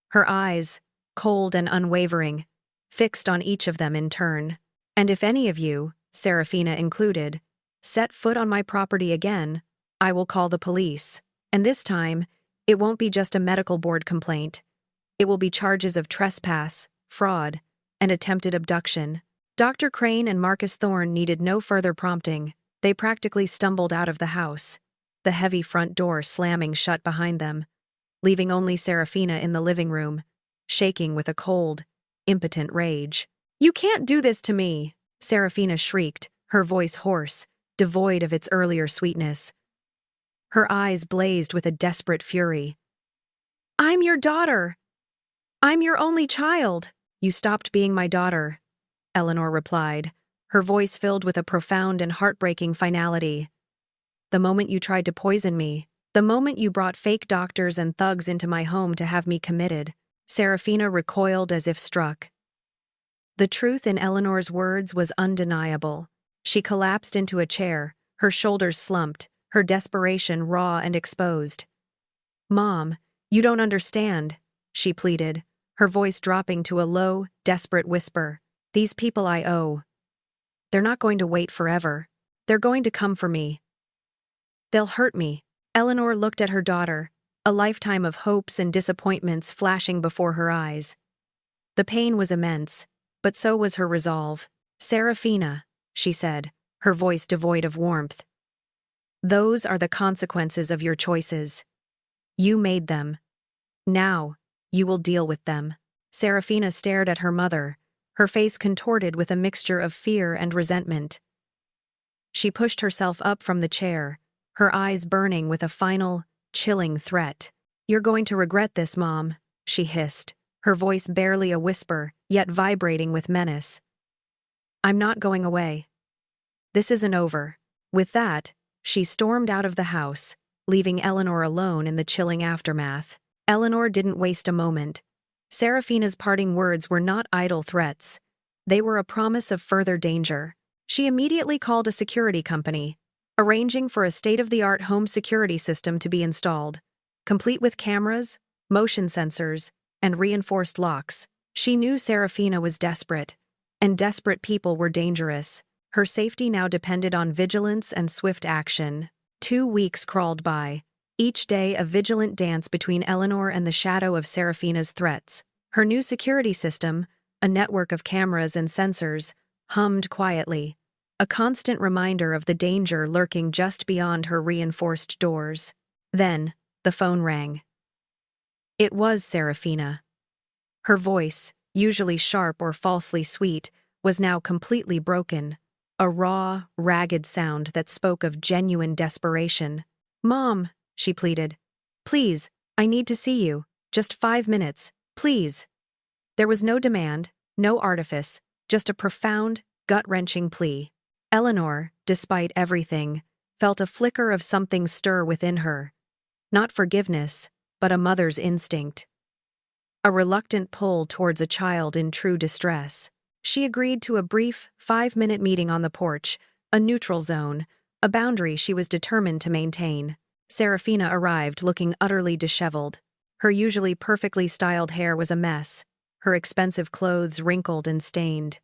Her eyes, cold and unwavering, fixed on each of them in turn. "And if any of you, Serafina included, set foot on my property again, I will call the police. And this time, it won't be just a medical board complaint. It will be charges of trespass, fraud, and attempted abduction." Dr. Crane and Marcus Thorne needed no further prompting. They practically stumbled out of the house, the heavy front door slamming shut behind them, leaving only Serafina in the living room, shaking with a cold, impotent rage. "You can't do this to me!" Serafina shrieked, her voice hoarse, devoid of its earlier sweetness. Her eyes blazed with a desperate fury. "I'm your daughter! I'm your only child!" "You stopped being my daughter," Eleanor replied, her voice filled with a profound and heartbreaking finality. "The moment you tried to poison me, the moment you brought fake doctors and thugs into my home to have me committed." Serafina recoiled as if struck. The truth in Eleanor's words was undeniable. She collapsed into a chair, her shoulders slumped, her desperation raw and exposed. "Mom, you don't understand," she pleaded, her voice dropping to a low, desperate whisper. "These people I owe. They're not going to wait forever. They're going to come for me. They'll hurt me." Eleanor looked at her daughter, a lifetime of hopes and disappointments flashing before her eyes. The pain was immense, but so was her resolve. "Serafina," she said, her voice devoid of warmth. "Those are the consequences of your choices. You made them. Now, you will deal with them." Serafina stared at her mother, her face contorted with a mixture of fear and resentment. She pushed herself up from the chair, her eyes burning with a final, chilling threat. "You're going to regret this, Mom," she hissed, her voice barely a whisper, yet vibrating with menace. "I'm not going away. This isn't over." With that, she stormed out of the house, leaving Eleanor alone in the chilling aftermath. Eleanor didn't waste a moment. Serafina's parting words were not idle threats. They were a promise of further danger. She immediately called a security company, arranging for a state-of-the-art home security system to be installed, complete with cameras, motion sensors, and reinforced locks. She knew Serafina was desperate, and desperate people were dangerous. Her safety now depended on vigilance and swift action. 2 weeks crawled by, each day a vigilant dance between Eleanor and the shadow of Serafina's threats. Her new security system, a network of cameras and sensors, hummed quietly, a constant reminder of the danger lurking just beyond her reinforced doors. Then, the phone rang. It was Serafina. Her voice, usually sharp or falsely sweet, was now completely broken, a raw, ragged sound that spoke of genuine desperation. "Mom," she pleaded. "Please, I need to see you. Just 5 minutes, please." There was no demand, no artifice, just a profound, gut-wrenching plea. Eleanor, despite everything, felt a flicker of something stir within her. Not forgiveness, but a mother's instinct. A reluctant pull towards a child in true distress. She agreed to a brief, 5-minute meeting on the porch, a neutral zone, a boundary she was determined to maintain. Serafina arrived looking utterly disheveled. Her usually perfectly styled hair was a mess, her expensive clothes wrinkled and stained.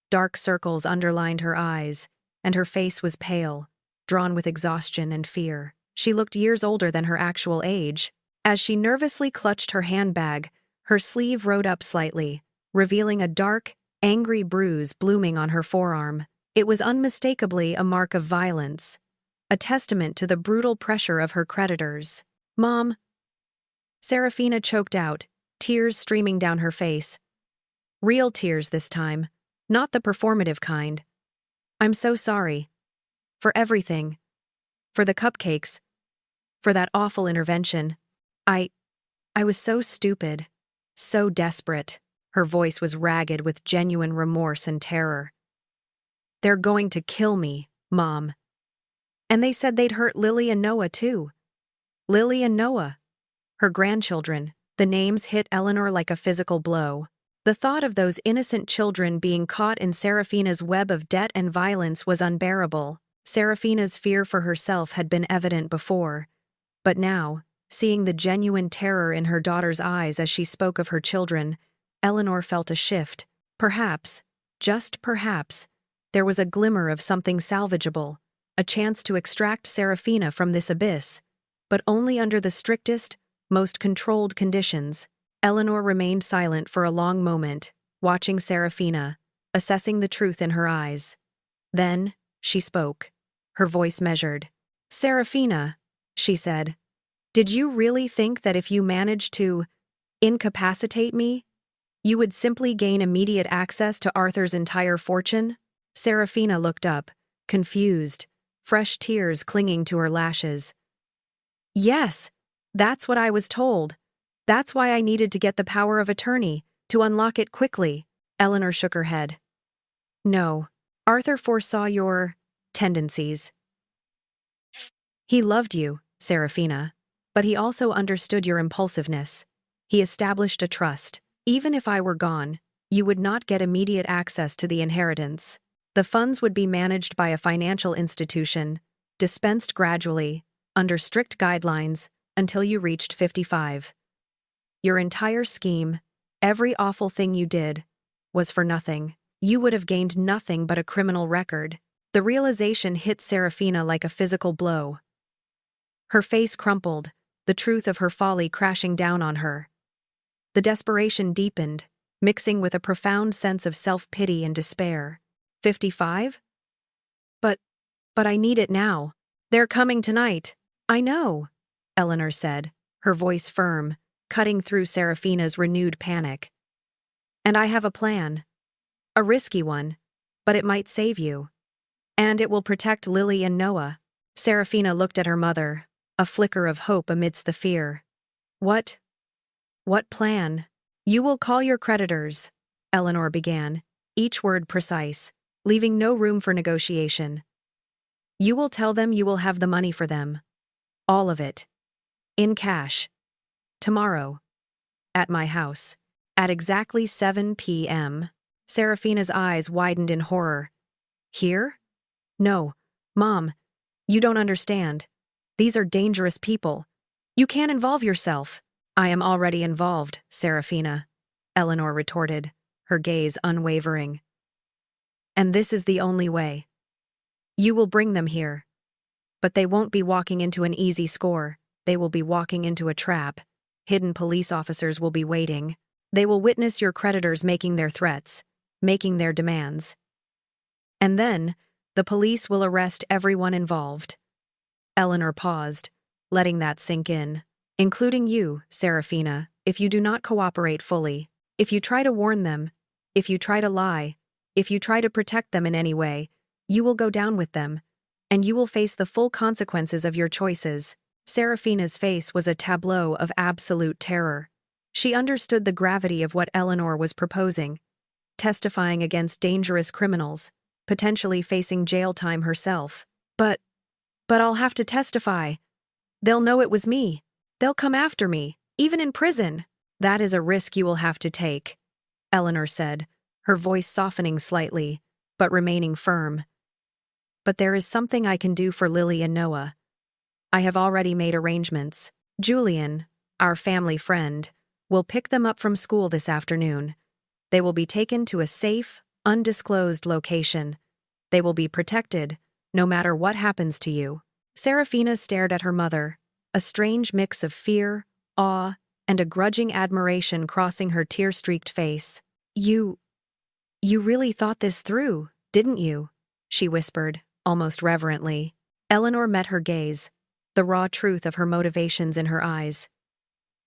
Dark circles underlined her eyes, and her face was pale, drawn with exhaustion and fear. She looked years older than her actual age. As she nervously clutched her handbag, her sleeve rode up slightly, revealing a dark, angry bruise blooming on her forearm. It was unmistakably a mark of violence, a testament to the brutal pressure of her creditors. "Mom," Serafina choked out, tears streaming down her face. Real tears this time, not the performative kind. "I'm so sorry. For everything. For the cupcakes. For that awful intervention. I was so stupid. So desperate." Her voice was ragged with genuine remorse and terror. "They're going to kill me, Mom. And they said they'd hurt Lily and Noah too. Lily and Noah. Her grandchildren." The names hit Eleanor like a physical blow. The thought of those innocent children being caught in Serafina's web of debt and violence was unbearable. Serafina's fear for herself had been evident before, but now, seeing the genuine terror in her daughter's eyes as she spoke of her children, Eleanor felt a shift. Perhaps, just perhaps, there was a glimmer of something salvageable, a chance to extract Serafina from this abyss, but only under the strictest, most controlled conditions. Eleanor remained silent for a long moment, watching Serafina, assessing the truth in her eyes. Then, she spoke, her voice measured. "Serafina," she said, "did you really think that if you managed to incapacitate me, you would simply gain immediate access to Arthur's entire fortune?" Serafina looked up, confused, fresh tears clinging to her lashes. "Yes, that's what I was told. That's why I needed to get the power of attorney, to unlock it quickly." Eleanor shook her head. "No, Arthur foresaw your tendencies. He loved you, Serafina, but he also understood your impulsiveness. He established a trust. Even if I were gone, you would not get immediate access to the inheritance. The funds would be managed by a financial institution, dispensed gradually, under strict guidelines, until you reached 55. Your entire scheme, every awful thing you did, was for nothing. You would have gained nothing but a criminal record." The realization hit Serafina like a physical blow. Her face crumpled, the truth of her folly crashing down on her. The desperation deepened, mixing with a profound sense of self-pity and despair. 55? But I need it now. They're coming tonight." "I know," Eleanor said, her voice firm, cutting through Serafina's renewed panic. "And I have a plan. A risky one, but it might save you. And it will protect Lily and Noah." Serafina looked at her mother, a flicker of hope amidst the fear. What plan?" "You will call your creditors," Eleanor began, each word precise, leaving no room for negotiation. "You will tell them you will have the money for them. All of it. In cash. Tomorrow. At my house. At exactly 7 p.m. Serafina's eyes widened in horror. "Here? No, Mom, you don't understand. These are dangerous people. You can't involve yourself." "I am already involved, Serafina," Eleanor retorted, her gaze unwavering. "And this is the only way. You will bring them here. But they won't be walking into an easy score. They will be walking into a trap. Hidden police officers will be waiting. They will witness your creditors making their threats, making their demands. And then, the police will arrest everyone involved." Eleanor paused, letting that sink in. "Including you, Serafina, if you do not cooperate fully, if you try to warn them, if you try to lie, if you try to protect them in any way, you will go down with them, and you will face the full consequences of your choices." Serafina's face was a tableau of absolute terror. She understood the gravity of what Eleanor was proposing, testifying against dangerous criminals, potentially facing jail time herself. But I'll have to testify. They'll know it was me. They'll come after me, even in prison." "That is a risk you will have to take," Eleanor said, her voice softening slightly, but remaining firm. "But there is something I can do for Lily and Noah. I have already made arrangements. Julian, our family friend, will pick them up from school this afternoon. They will be taken to a safe, undisclosed location. They will be protected, no matter what happens to you." Serafina stared at her mother, a strange mix of fear, awe, and a grudging admiration crossing her tear-streaked face. You really thought this through, didn't you?" she whispered, almost reverently. Eleanor met her gaze, the raw truth of her motivations in her eyes.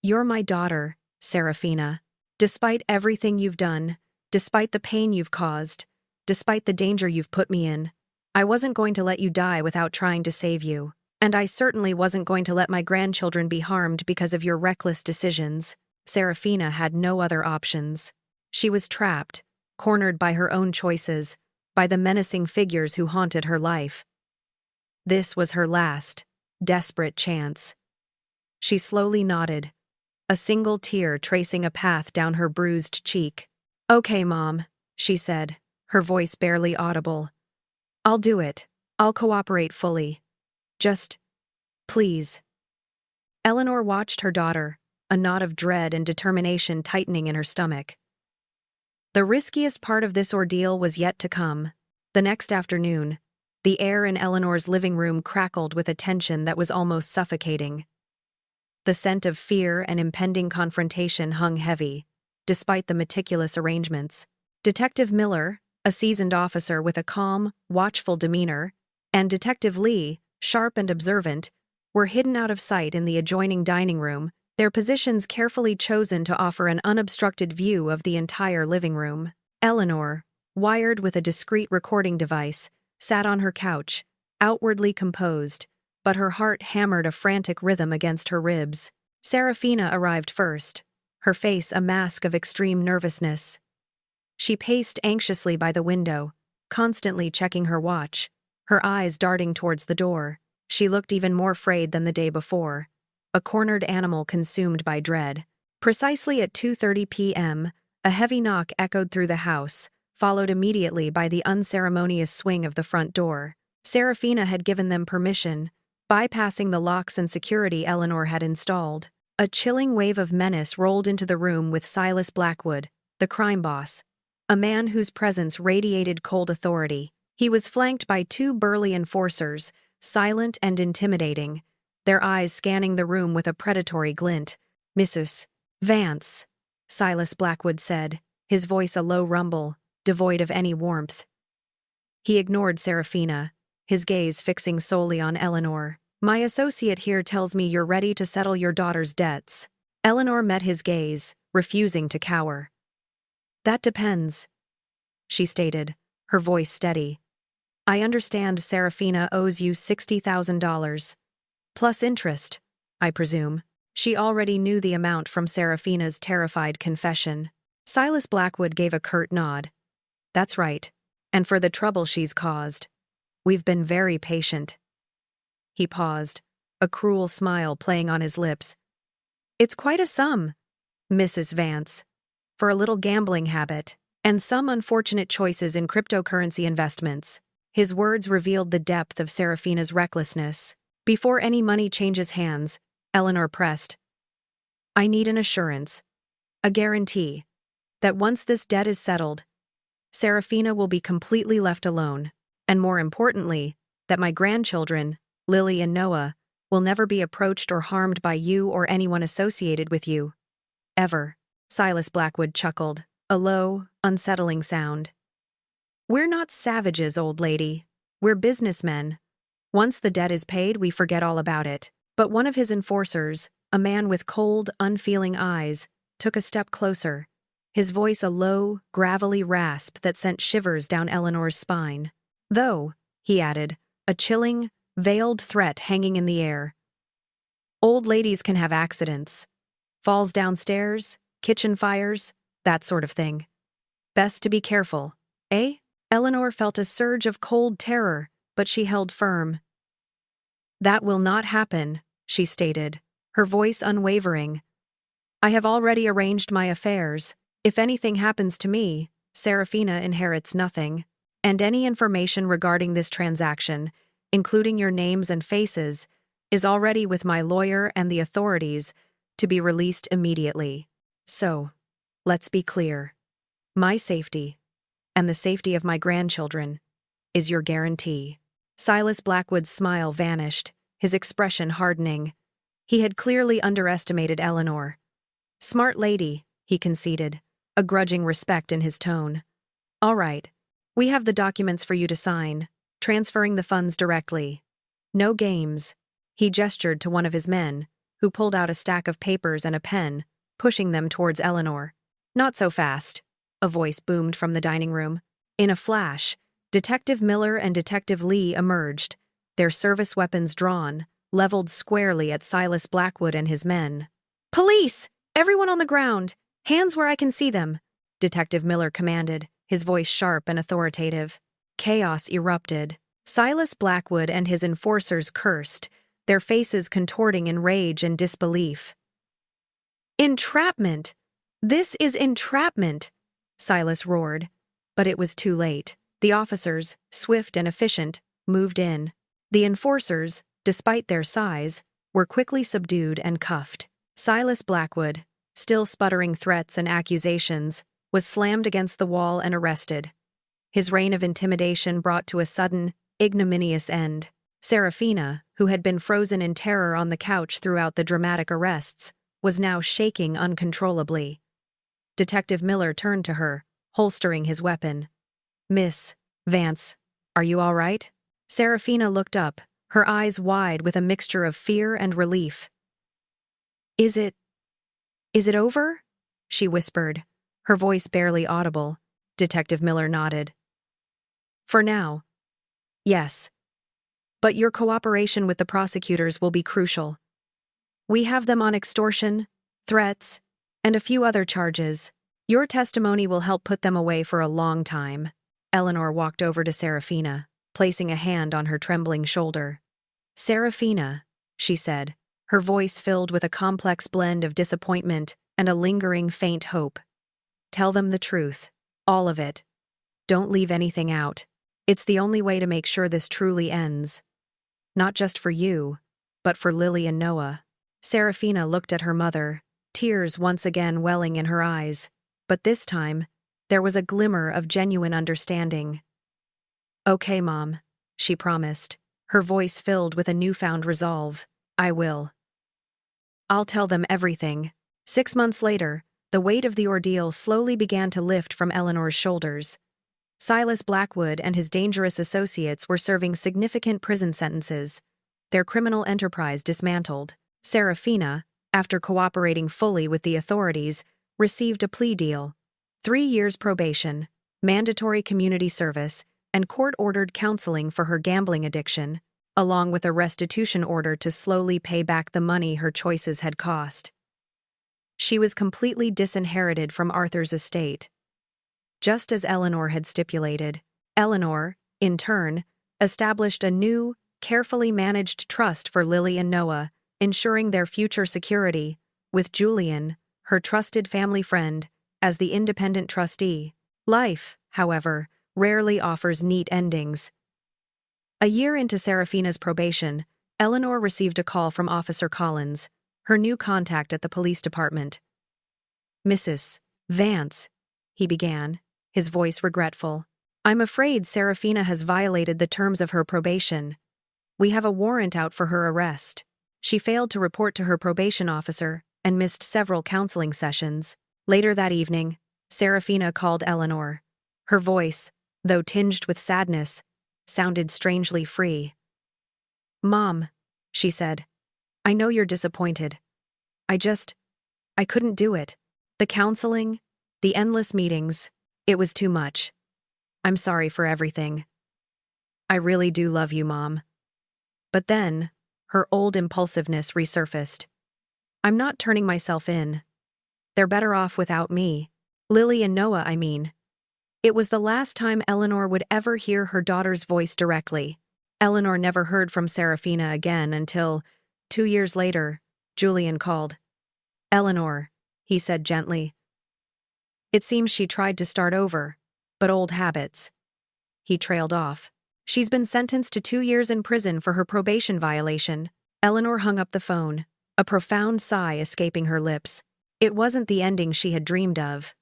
"You're my daughter, Serafina. Despite everything you've done, despite the pain you've caused, despite the danger you've put me in, I wasn't going to let you die without trying to save you. And I certainly wasn't going to let my grandchildren be harmed because of your reckless decisions." Serafina had no other options. She was trapped, cornered by her own choices, by the menacing figures who haunted her life. This was her last, desperate chance. She slowly nodded, a single tear tracing a path down her bruised cheek. "Okay, Mom," she said, her voice barely audible. "I'll do it. I'll cooperate fully. Just, please." Eleanor watched her daughter, a knot of dread and determination tightening in her stomach. The riskiest part of this ordeal was yet to come. The next afternoon, the air in Eleanor's living room crackled with a tension that was almost suffocating. The scent of fear and impending confrontation hung heavy, despite the meticulous arrangements. Detective Miller, a seasoned officer with a calm, watchful demeanor, and Detective Lee, sharp and observant, were hidden out of sight in the adjoining dining room, their positions carefully chosen to offer an unobstructed view of the entire living room. Eleanor, wired with a discreet recording device, sat on her couch, outwardly composed, but her heart hammered a frantic rhythm against her ribs. Serafina arrived first, her face a mask of extreme nervousness. She paced anxiously by the window, constantly checking her watch, her eyes darting towards the door. She looked even more frayed than the day before, a cornered animal consumed by dread. Precisely at 2:30 p.m., a heavy knock echoed through the house, followed immediately by the unceremonious swing of the front door. Serafina had given them permission, bypassing the locks and security Eleanor had installed. A chilling wave of menace rolled into the room with Silas Blackwood, the crime boss, a man whose presence radiated cold authority. He was flanked by two burly enforcers, silent and intimidating, their eyes scanning the room with a predatory glint. "Mrs. Vance," Silas Blackwood said, his voice a low rumble, devoid of any warmth. He ignored Serafina, his gaze fixing solely on Eleanor. "My associate here tells me you're ready to settle your daughter's debts." Eleanor met his gaze, refusing to cower. "That depends," she stated, her voice steady. "I understand Serafina owes you $60,000. Plus interest, I presume." She already knew the amount from Serafina's terrified confession. Silas Blackwood gave a curt nod. "That's right. And for the trouble she's caused. We've been very patient." He paused, a cruel smile playing on his lips. "It's quite a sum, Mrs. Vance, for a little gambling habit, and some unfortunate choices in cryptocurrency investments." His words revealed the depth of Serafina's recklessness. Before any money changes hands, Eleanor pressed, "I need an assurance, a guarantee, that once this debt is settled, Serafina will be completely left alone, and more importantly, that my grandchildren, Lily and Noah, will never be approached or harmed by you or anyone associated with you. Ever." Silas Blackwood chuckled, a low, unsettling sound. "We're not savages, old lady. We're businessmen. Once the debt is paid, we forget all about it." But one of his enforcers, a man with cold, unfeeling eyes, took a step closer, his voice a low, gravelly rasp that sent shivers down Eleanor's spine. "Though," he added, a chilling, veiled threat hanging in the air, "old ladies can have accidents. Falls downstairs, kitchen fires, that sort of thing. Best to be careful, eh?" Eleanor felt a surge of cold terror, but she held firm. "That will not happen," she stated, her voice unwavering. "I have already arranged my affairs. If anything happens to me, Serafina inherits nothing. And any information regarding this transaction, including your names and faces, is already with my lawyer and the authorities to be released immediately. So, let's be clear. My safety, and the safety of my grandchildren, is your guarantee." Silas Blackwood's smile vanished, his expression hardening. He had clearly underestimated Eleanor. "Smart lady," he conceded, a grudging respect in his tone. "All right. We have the documents for you to sign, transferring the funds directly. No games." He gestured to one of his men, who pulled out a stack of papers and a pen, pushing them towards Eleanor. "Not so fast," a voice boomed from the dining room. In a flash, Detective Miller and Detective Lee emerged, their service weapons drawn, leveled squarely at Silas Blackwood and his men. "Police! Everyone on the ground! Hands where I can see them!" Detective Miller commanded, his voice sharp and authoritative. Chaos erupted. Silas Blackwood and his enforcers cursed, their faces contorting in rage and disbelief. "Entrapment! This is entrapment!" Silas roared. But it was too late. The officers, swift and efficient, moved in. The enforcers, despite their size, were quickly subdued and cuffed. Silas Blackwood, still sputtering threats and accusations, was slammed against the wall and arrested. His reign of intimidation brought to a sudden, ignominious end. Serafina, who had been frozen in terror on the couch throughout the dramatic arrests, was now shaking uncontrollably. Detective Miller turned to her, holstering his weapon. "Miss Vance, are you all right?" Serafina looked up, her eyes wide with a mixture of fear and relief. Is it over?" she whispered, her voice barely audible. Detective Miller nodded. "For now, yes. But your cooperation with the prosecutors will be crucial. We have them on extortion, threats, and a few other charges. Your testimony will help put them away for a long time." Eleanor walked over to Serafina, placing a hand on her trembling shoulder. "Serafina," she said, her voice filled with a complex blend of disappointment and a lingering faint hope. "Tell them the truth. All of it. Don't leave anything out. It's the only way to make sure this truly ends. Not just for you, but for Lily and Noah." Serafina looked at her mother, tears once again welling in her eyes, but this time, there was a glimmer of genuine understanding. "Okay, Mom," she promised, her voice filled with a newfound resolve. "I will. I'll tell them everything." 6 months later, the weight of the ordeal slowly began to lift from Eleanor's shoulders. Silas Blackwood and his dangerous associates were serving significant prison sentences, their criminal enterprise dismantled. Serafina, after cooperating fully with the authorities, received a plea deal: 3 years probation, mandatory community service, and court-ordered counseling for her gambling addiction, along with a restitution order to slowly pay back the money her choices had cost. She was completely disinherited from Arthur's estate. Just as Eleanor had stipulated, Eleanor, in turn, established a new, carefully managed trust for Lily and Noah, ensuring their future security, with Julian, her trusted family friend, as the independent trustee. Life, however, rarely offers neat endings. A year into Serafina's probation, Eleanor received a call from Officer Collins, her new contact at the police department. "Mrs. Vance," he began, his voice regretful. "I'm afraid Serafina has violated the terms of her probation. We have a warrant out for her arrest. She failed to report to her probation officer and missed several counseling sessions." Later that evening, Serafina called Eleanor. Her voice, though tinged with sadness, sounded strangely free. "Mom," she said, "I know you're disappointed. I couldn't do it. The counseling, the endless meetings, it was too much. I'm sorry for everything. I really do love you, Mom." But then, her old impulsiveness resurfaced. "I'm not turning myself in. They're better off without me. Lily and Noah, I mean." It was the last time Eleanor would ever hear her daughter's voice directly. Eleanor never heard from Serafina again until, 2 years later, Julian called. "Eleanor," he said gently. "It seems she tried to start over, but old habits." He trailed off. "She's been sentenced to 2 years in prison for her probation violation." Eleanor hung up the phone, a profound sigh escaping her lips. It wasn't the ending she had dreamed of,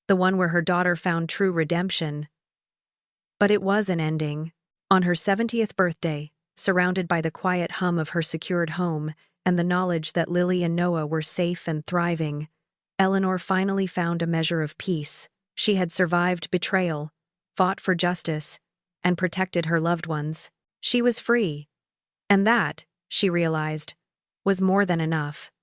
the one where her daughter found true redemption. But it was an ending, On her 70th birthday, surrounded by the quiet hum of her secured home and the knowledge that Lily and Noah were safe and thriving, Eleanor finally found a measure of peace. She had survived betrayal, fought for justice, and protected her loved ones. She was free. And that, she realized, was more than enough.